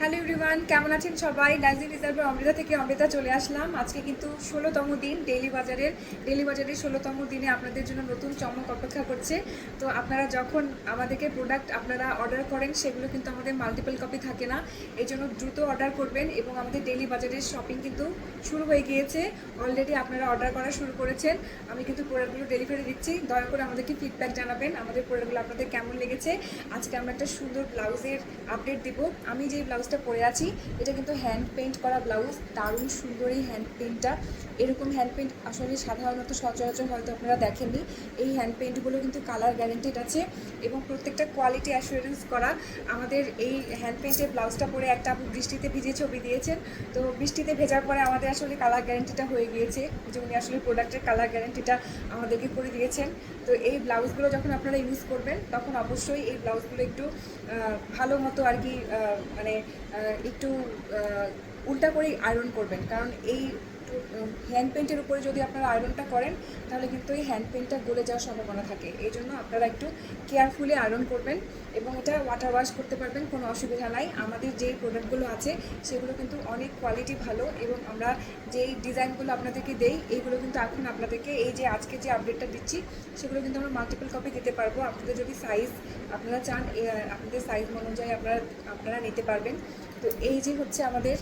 Hello everyone, কেমন আছেন সবাই? ডাইজি রিজার্ভের অমৃতা থেকে অমৃতা চলে আসলাম। আজকে কিন্তু 16তম দিন ডেইলি বাজারের 16তম দিনে আপনাদের জন্য নতুন চমক অপেক্ষা করছে। তো আপনারা যখন আমাদেরকে প্রোডাক্ট আপনারা অর্ডার করেন, সেগুলো কিন্তু আমাদের মাল্টিপল কপি থাকে না। এই জন্য দ্রুত অর্ডার করবেন এবং আমাদের ডেইলি বাজারের শপিং কিন্তু শুরু হয়ে গিয়েছে। অলরেডি আপনারা অর্ডার করা শুরু করেছেন। আমি কিন্তু প্রোডাক্টগুলো ডেলিভারি দিচ্ছি। দয়া করে আমাদেরকে ফিডব্যাক জানাবেন আমাদের প্রোডাক্টগুলো আপনাদের কেমন লেগেছে। আজকে আমরা একটা সুন্দর ব্লাউজের আপডেট দিব। আমি যে ব্লাউজটা পরে আছি এটা কিন্তু হ্যান্ড পেইন্ট করা ব্লাউজ। দারুণ সুন্দর এই হ্যান্ড পেইন্টটা। এরকম হ্যান্ড পেইন্ট আসলে সাধারণত সচরাচর হয়তো আপনারা দেখেননি। এই হ্যান্ড পেইন্টগুলো কিন্তু কালার গ্যারেন্টেড আছে এবং প্রত্যেকটা কোয়ালিটি অ্যাসুরেন্স করা। আমাদের এই হ্যান্ড পেইন্টের ব্লাউজটা পরে একটা আপু বৃষ্টিতে ভিজে ছবি দিয়েছেন। তো বৃষ্টিতে ভেজার পরে আমাদের আসলে কালার গ্যারেন্টিটা হয়ে গিয়েছে, যে উনি আসলে প্রোডাক্টের কালার গ্যারেন্টিটা আমাদেরকে করে দিয়েছেন। তো এই ব্লাউজগুলো যখন আপনারা ইউজ করবেন তখন অবশ্যই এই ব্লাউজগুলো একটু ভালো মতো আর কি মানে একটু উল্টা করেই আয়রন করবেন, কারণ এই হ্যান্ড পেইন্টের উপরে যদি আপনারা আয়রনটা করেন তাহলে কিন্তু এই হ্যান্ড পেইন্টটা গলে যাওয়ার সম্ভাবনা থাকে। এই জন্য আপনারা একটু কেয়ারফুলি আয়রন করবেন এবং এটা ওয়াটার ওয়াশ করতে পারবেন, কোনো অসুবিধা নাই। আমাদের যেই প্রোডাক্টগুলো আছে সেগুলো কিন্তু অনেক কোয়ালিটি ভালো এবং আমরা যেই ডিজাইনগুলো আপনাদেরকে দেই এইগুলো কিন্তু এখন আপনাদেরকে এই যে আজকে যে আপডেটটা দিচ্ছি সেগুলো কিন্তু আমরা মাল্টিপল কপি দিতে পারবো। আপনাদের যদি সাইজ আপনারা চান আপনাদের সাইজ অনুযায়ী আপনারা নিতে পারবেন। তো এই যে হচ্ছে আমাদের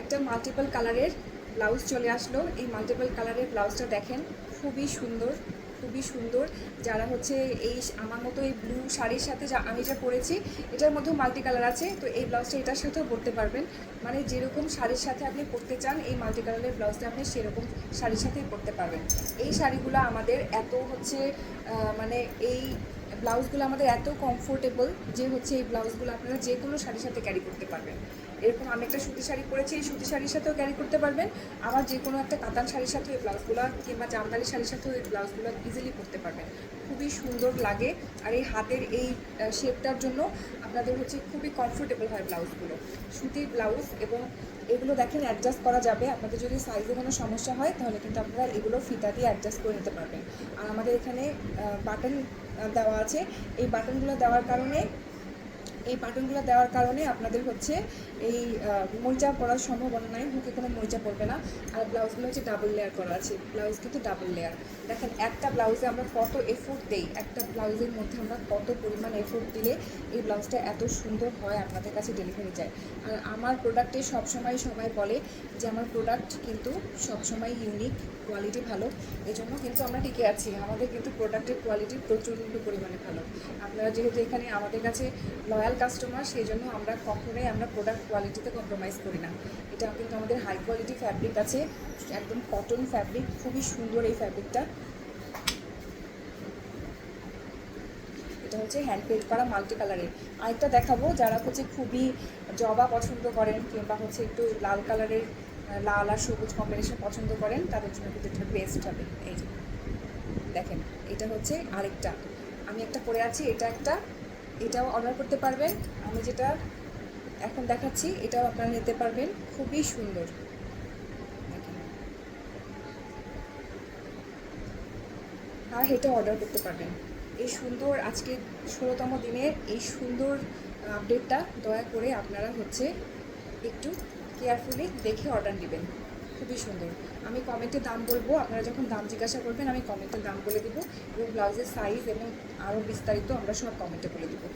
একটা মাল্টিপল কালারের ব্লাউজ চলে আসলো। এই মাল্টিপল কালারের ব্লাউজটা দেখেন, খুবই সুন্দর, খুবই সুন্দর। যারা হচ্ছে এই আমার মতো এই ব্লু শাড়ির সাথে আমি যা পরেছি এটার মধ্যেও মাল্টি কালার আছে, তো এই ব্লাউজটা এটার সাথেও পরতে পারবেন। মানে যেরকম শাড়ির সাথে আপনি পরতে চান এই মাল্টি কালারের ব্লাউজটা আপনি সেরকম শাড়ির সাথেই পরতে পারবেন। এই শাড়িগুলো আমাদের এত হচ্ছে মানে এই ব্লাউজগুলো আমাদের এত কমফোর্টেবল যে হচ্ছে এই ব্লাউজগুলো আপনারা যে কোনো শাড়ির সাথে ক্যারি করতে পারবেন। এরকম আমি একটা সুতি শাড়ি পরেছি, এই সুতি শাড়ির সাথেও ক্যারি করতে পারবেন। আবার যে কোনো একটা কাতান শাড়ির সাথেও এই ব্লাউজগুলো কিংবা জামদানি শাড়ির সাথেও এই ব্লাউজগুলো ইজিলি পরতে পারবেন। খুবই সুন্দর লাগে আর এই হাতের এই শেপটার জন্য আপনাদের হচ্ছে খুবই কমফোর্টেবল হয় ব্লাউজগুলো। সুতির ব্লাউজ এবং এগুলো দেখেন অ্যাডজাস্ট করা যাবে। আপনাদের যদি সাইজে কোনো সমস্যা হয় তাহলে কিন্তু আপনারা এগুলো ফিতা দিয়ে অ্যাডজাস্ট করে নিতে পারবেন। আর আমাদের এখানে বাটন দেওয়া আছে। এই বাটনগুলো দেওয়ার কারণে আপনাদের হচ্ছে এই মরিচা পড়ার সম্ভাবনা নাই, বুকে কোনো মরিচা পড়বে না। আর ব্লাউজগুলো হচ্ছে ডাবল লেয়ার করা আছে, ব্লাউজ কিন্তু ডাবল লেয়ার। দেখেন একটা ব্লাউজে আমরা কত এফোর্ট দেই, একটা ব্লাউজের মধ্যে আমরা কত পরিমাণ এফোর্ট দিলে এই ব্লাউজটা এত সুন্দর হয় আপনাদের কাছে ডেলিভারি যায়। আর আমার প্রোডাক্টে সবসময় সবাই বলে যে আমার প্রোডাক্ট কিন্তু সবসময় ইউনিক, কোয়ালিটি ভালো। এই জন্য কিন্তু আমরা টিকে আছি। আমাদের কিন্তু প্রোডাক্টের কোয়ালিটি প্রচণ্ড পরিমাণে ভালো। আপনারা যেহেতু এখানে আমাদের কাছে লয়াল কাস্টমার, সেই জন্য আমরা কখনোই প্রোডাক্ট কোয়ালিটিতে কম্প্রোমাইজ করি না। এটা কিন্তু আমাদের হাই কোয়ালিটি ফ্যাব্রিক আছে, একদম কটন ফ্যাব্রিক, খুবই সুন্দর এই ফ্যাব্রিকটা। এটা হচ্ছে হ্যান্ড পেইন্ট করা মাল্টি কালারের। আরেকটা দেখাবো, যারা হচ্ছে খুবই জবা পছন্দ করেন কিংবা হচ্ছে একটু লাল কালারের লাল আর সবুজ কম্বিনেশন পছন্দ করেন তাদের জন্য কিন্তু এটা বেস্ট হবে। এই যে দেখেন, এটা হচ্ছে আরেকটা, আমি একটা পরে আছি, এটাও অর্ডার করতে পারবেন। আমি যেটা এখন দেখাচ্ছি এটাও আপনারা নিতে পারবেন, খুবই সুন্দর। আর এটা অর্ডার করতে পারবেন। এই সুন্দর আজকে 16তম দিনের এই সুন্দর আপডেটটা দয়া করে আপনারা হচ্ছে একটু কেয়ারফুলি দেখে অর্ডার নেবেন। খুবই সুন্দর। আমি কমেন্টে দাম বলবো, আপনারা যখন দাম জিজ্ঞাসা করবেন আমি কমেন্টে দাম বলে দেবো এবং ব্লাউজের সাইজ এবং আরও বিস্তারিত আমরা সব কমেন্টে বলে দেবো।